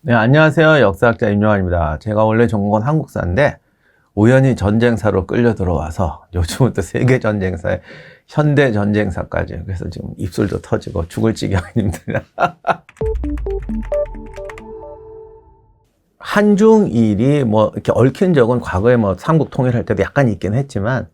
네, 안녕하세요. 역사학자 임용환입니다. 제가 원래 전공은 한국사인데 우연히 전쟁사로 끌려 들어와서 요즘은 또 세계전쟁사에 현대전쟁사까지, 그래서 지금 입술도 터지고 죽을 지경입니다. 한중일이 뭐 이렇게 얽힌 적은 과거에 뭐 삼국 통일할 때도 약간 있긴 했지만,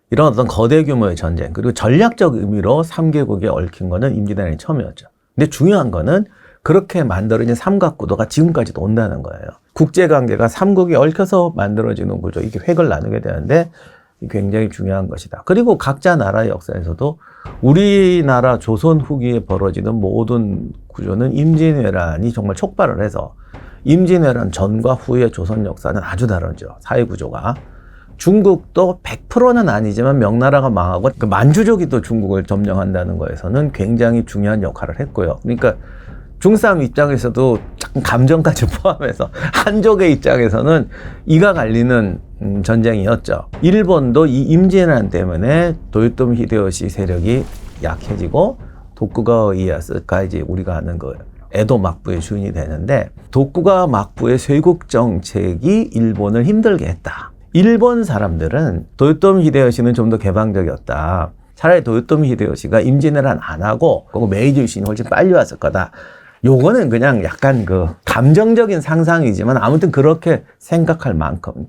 이런 어떤 거대 규모의 전쟁, 그리고 전략적 의미로 3개국이 얽힌 거는 임진왜란이 처음이었죠. 근데 중요한 거는 그렇게 만들어진 삼각구도가 지금까지도 온다는 거예요. 국제관계가 삼국이 얽혀서 만들어지는 구조, 이게 획을 나누게 되는데 굉장히 중요한 것이다. 그리고 각자 나라의 역사에서도 우리나라 조선 후기에 벌어지는 모든 구조는 임진왜란이 정말 촉발을 해서, 임진왜란 전과 후의 조선 역사는 아주 다르죠. 사회구조가. 중국도 100%는 아니지만 명나라가 망하고 그 만주족이 또 중국을 점령한다는 거에서는 굉장히 중요한 역할을 했고요. 그러니까 중싸움 입장에서도 감정까지 포함해서 한족의 입장에서는 이가 갈리는 전쟁이었죠. 일본도 이 임진왜란 때문에 도요토미 히데요시 세력이 약해지고 도쿠가와 이에야스가 이제 우리가 아는 그 에도 막부의 주인이 되는데, 도쿠가와 막부의 쇄국 정책이 일본을 힘들게 했다. 일본 사람들은 도요토미 히데요시는 좀 더 개방적이었다. 차라리 도요토미 히데요시가 임진왜란 안 하고 메이지 유신이 훨씬 빨리 왔을 거다. 요거는 그냥 약간 그 감정적인 상상이지만 아무튼 그렇게 생각할 만큼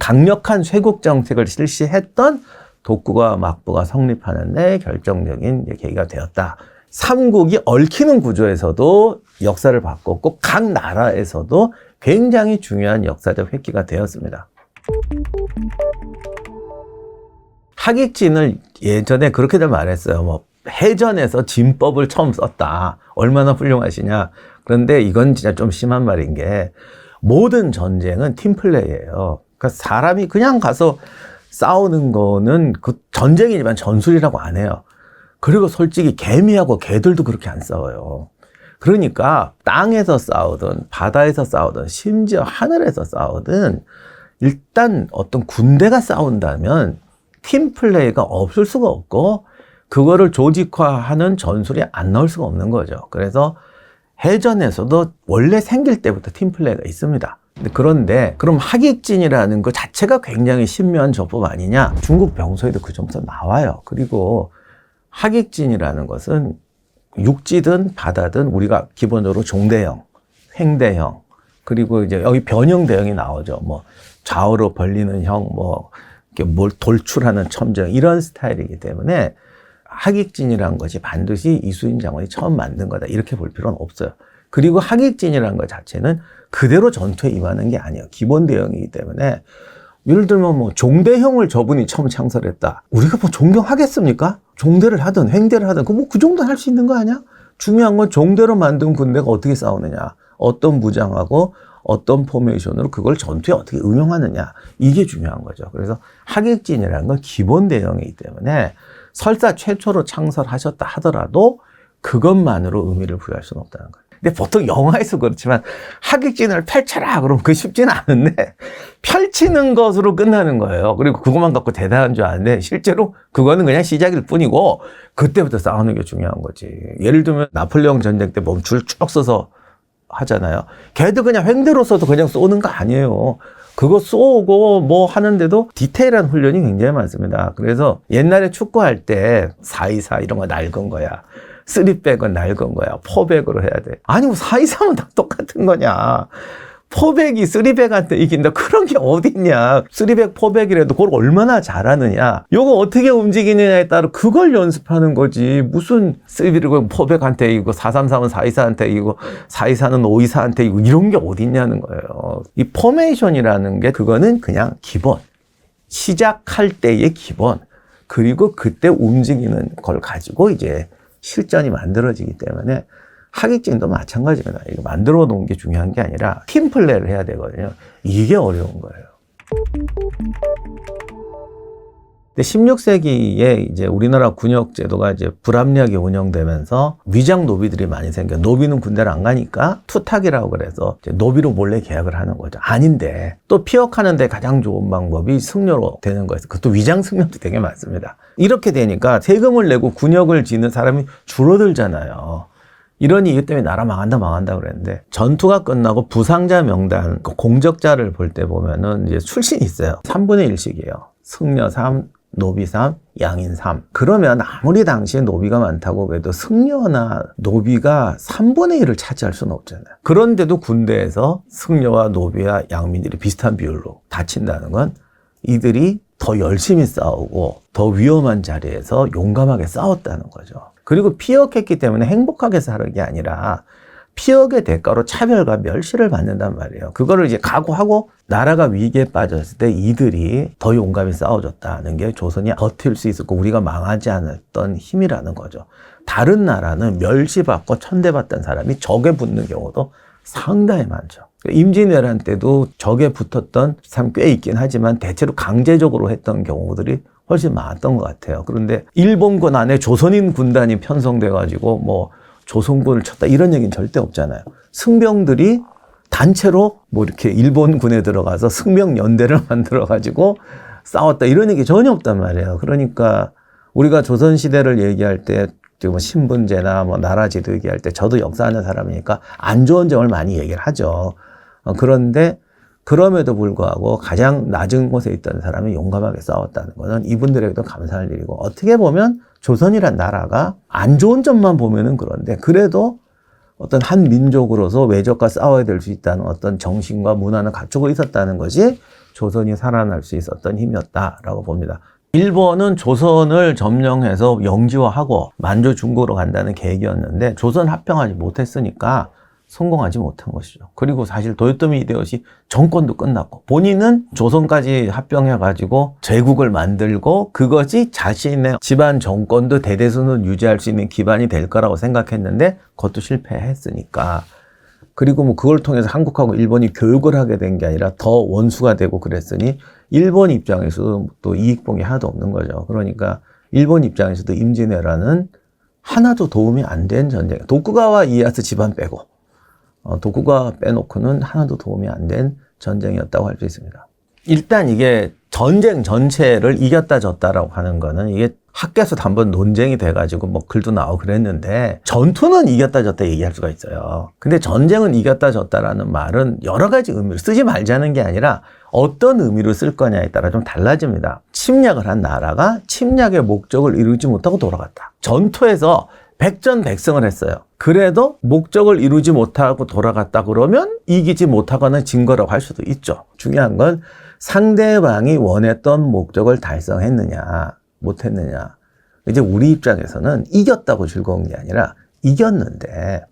강력한 쇄국 정책을 실시했던 도쿠가와 막부가 성립하는데 결정적인 계기가 되었다. 삼국이 얽히는 구조에서도 역사를 바꿨고 각 나라에서도 굉장히 중요한 역사적 획기가 되었습니다. 하객진을 예전에 그렇게들 말했어요. 뭐 해전에서 진법을 처음 썼다. 얼마나 훌륭하시냐. 그런데 이건 진짜 좀 심한 말인 게, 모든 전쟁은 팀플레이예요. 그러니까 사람이 그냥 가서 싸우는 거는 그 전쟁이지만 전술이라고 안 해요. 그리고 솔직히 개미하고 개들도 그렇게 안 싸워요. 그러니까 땅에서 싸우든 바다에서 싸우든 심지어 하늘에서 싸우든 일단 어떤 군대가 싸운다면 팀플레이가 없을 수가 없고 그거를 조직화하는 전술이 안 나올 수가 없는 거죠. 그래서 해전에서도 원래 생길 때부터 팀플레이가 있습니다. 그런데 그럼 하객진이라는 것 자체가 굉장히 신묘한 전법 아니냐? 중국 병서에도 그 점에서 나와요. 그리고 하객진이라는 것은 육지든 바다든 우리가 기본적으로 종대형, 횡대형, 그리고 이제 여기 변형 대형이 나오죠. 뭐 좌우로 벌리는 형, 뭐 이렇게 뭘 돌출하는 첨정, 이런 스타일이기 때문에 하객진이라는 것이 반드시 이수인 장군이 처음 만든 거다, 이렇게 볼 필요는 없어요. 그리고 하객진이라는 것 자체는 그대로 전투에 임하는 게 아니에요. 기본 대형이기 때문에, 예를 들면 뭐 종대형을 저분이 처음 창설했다. 우리가 뭐 존경하겠습니까? 종대를 하든 횡대를 하든 그 정도 할 수 있는 거 아니야? 중요한 건 종대로 만든 군대가 어떻게 싸우느냐, 어떤 무장하고 어떤 포메이션으로 그걸 전투에 어떻게 응용하느냐, 이게 중요한 거죠. 그래서 하객진이라는 건 기본 대형이기 때문에 설사 최초로 창설하셨다 하더라도 그것만으로 의미를 부여할 수는 없다는 거예요. 근데 보통 영화에서 그렇지만 하객진을 펼쳐라 그러면 그게 쉽지는 않은데 펼치는 것으로 끝나는 거예요. 그리고 그것만 갖고 대단한 줄 아는데 실제로 그거는 그냥 시작일 뿐이고 그때부터 싸우는 게 중요한 거지. 예를 들면 나폴레옹 전쟁 때 보면 줄 쭉 서서 하잖아요. 걔도 그냥 횡대로 써도 그냥 쏘는 거 아니에요. 그거 쏘고 뭐 하는데도 디테일한 훈련이 굉장히 많습니다. 그래서 옛날에 축구할 때 4-2-4 이런 거 낡은 거야. 3백은 낡은 거야. 4백으로 해야 돼. 아니 뭐 4-2-3은 다 똑같은 거냐. 4백이 3백한테 이긴다, 그런 게 어딨냐. 3백, 4백이라도 그걸 얼마나 잘하느냐, 요거 어떻게 움직이느냐에 따라 그걸 연습하는 거지. 무슨 3백은 4백한테 이기고 4-3-3은 4-2-4한테 이기고 4-2-4는 5-2-4한테 이기고 이런 게 어딨냐는 거예요. 이 포메이션이라는 게 그거는 그냥 기본, 시작할 때의 기본, 그리고 그때 움직이는 걸 가지고 이제 실전이 만들어지기 때문에 하객진도 마찬가지입니다. 이거 만들어 놓은 게 중요한 게 아니라 팀 플레이를 해야 되거든요. 이게 어려운 거예요. 근데 16세기에 이제 우리나라 군역 제도가 이제 불합리하게 운영되면서 위장 노비들이 많이 생겨. 노비는 군대를 안 가니까 투탁이라고 그래서 이제 노비로 몰래 계약을 하는 거죠. 아닌데 또 피역하는데 가장 좋은 방법이 승려로 되는 거예요. 그것도 위장 승려도 되게 많습니다. 이렇게 되니까 세금을 내고 군역을 짓는 사람이 줄어들잖아요. 이런 이유 때문에 나라 망한다 그랬는데, 전투가 끝나고 부상자 명단, 공적자를 볼 때 보면은 이제 출신이 있어요. 3분의 1씩이에요. 승려 3, 노비 3, 양인 3. 그러면 아무리 당시에 노비가 많다고 해도 승려나 노비가 3분의 1을 차지할 수는 없잖아요. 그런데도 군대에서 승려와 노비와 양민들이 비슷한 비율로 다친다는 건 이들이 더 열심히 싸우고 더 위험한 자리에서 용감하게 싸웠다는 거죠. 그리고 피역했기 때문에 행복하게 사는 게 아니라 피역의 대가로 차별과 멸시를 받는단 말이에요. 그거를 이제 각오하고 나라가 위기에 빠졌을 때 이들이 더 용감히 싸워줬다는 게 조선이 버틸 수 있었고 우리가 망하지 않았던 힘이라는 거죠. 다른 나라는 멸시받고 천대받던 사람이 적에 붙는 경우도 상당히 많죠. 임진왜란 때도 적에 붙었던 사람 꽤 있긴 하지만 대체로 강제적으로 했던 경우들이 훨씬 많았던 것 같아요. 그런데 일본군 안에 조선인 군단이 편성돼가지고 뭐 조선군을 쳤다 이런 얘기는 절대 없잖아요. 승병들이 단체로 뭐 이렇게 일본군에 들어가서 승병연대를 만들어가지고 싸웠다 이런 얘기 전혀 없단 말이에요. 그러니까 우리가 조선시대를 얘기할 때 지금 신분제나 뭐 나라제도 얘기할 때 저도 역사하는 사람이니까 안 좋은 점을 많이 얘기를 하죠. 그런데 그럼에도 불구하고 가장 낮은 곳에 있던 사람이 용감하게 싸웠다는 것은 이분들에게도 감사할 일이고, 어떻게 보면 조선이란 나라가 안 좋은 점만 보면은 그런데 그래도 어떤 한 민족으로서 외적과 싸워야 될 수 있다는 어떤 정신과 문화는 갖추고 있었다는 것이 조선이 살아날 수 있었던 힘이었다라고 봅니다. 일본은 조선을 점령해서 영지화하고 만주 중국으로 간다는 계획이었는데 조선 합병하지 못했으니까 성공하지 못한 것이죠. 그리고 사실 도요토미 히데요시 정권도 끝났고 본인은 조선까지 합병해가지고 제국을 만들고 그것이 자신의 집안 정권도 대대손을 유지할 수 있는 기반이 될 거라고 생각했는데 그것도 실패했으니까. 그리고 뭐 그걸 통해서 한국하고 일본이 교육을 하게 된 게 아니라 더 원수가 되고 그랬으니 일본 입장에서도 또 이익본 게 하나도 없는 거죠. 그러니까 일본 입장에서도 임진왜란은 하나도 도움이 안 된 전쟁. 도쿠가와 이에야스 집안 빼고 도쿠가와 빼놓고는 하나도 도움이 안 된 전쟁이었다고 할 수 있습니다. 일단 이게 전쟁 전체를 이겼다 졌다라고 하는 거는 이게 학교에서도 한번 논쟁이 돼가지고 뭐 글도 나오고 그랬는데, 전투는 이겼다 졌다 얘기할 수가 있어요. 근데 전쟁은 이겼다 졌다라는 말은 여러 가지 의미로 쓰지 말자는 게 아니라 어떤 의미로 쓸 거냐에 따라 좀 달라집니다. 침략을 한 나라가 침략의 목적을 이루지 못하고 돌아갔다. 전투에서 백전백승을 했어요. 그래도 목적을 이루지 못하고 돌아갔다 그러면 이기지 못하거나 진 거라고 할 수도 있죠. 중요한 건 상대방이 원했던 목적을 달성했느냐 못했느냐. 이제 우리 입장에서는 이겼다고 즐거운 게 아니라 이겼는데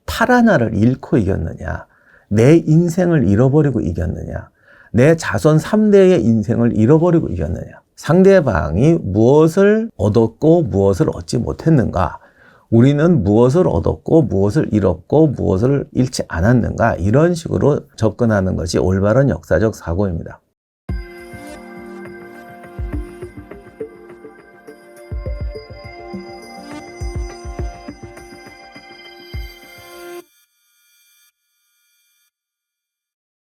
팔 하나를 잃고 이겼느냐, 내 인생을 잃어버리고 이겼느냐, 내 자손 3대의 인생을 잃어버리고 이겼느냐, 상대방이 무엇을 얻었고 무엇을 얻지 못했는가, 우리는 무엇을 얻었고 무엇을 잃었고 무엇을 잃지 않았는가, 이런 식으로 접근하는 것이 올바른 역사적 사고입니다.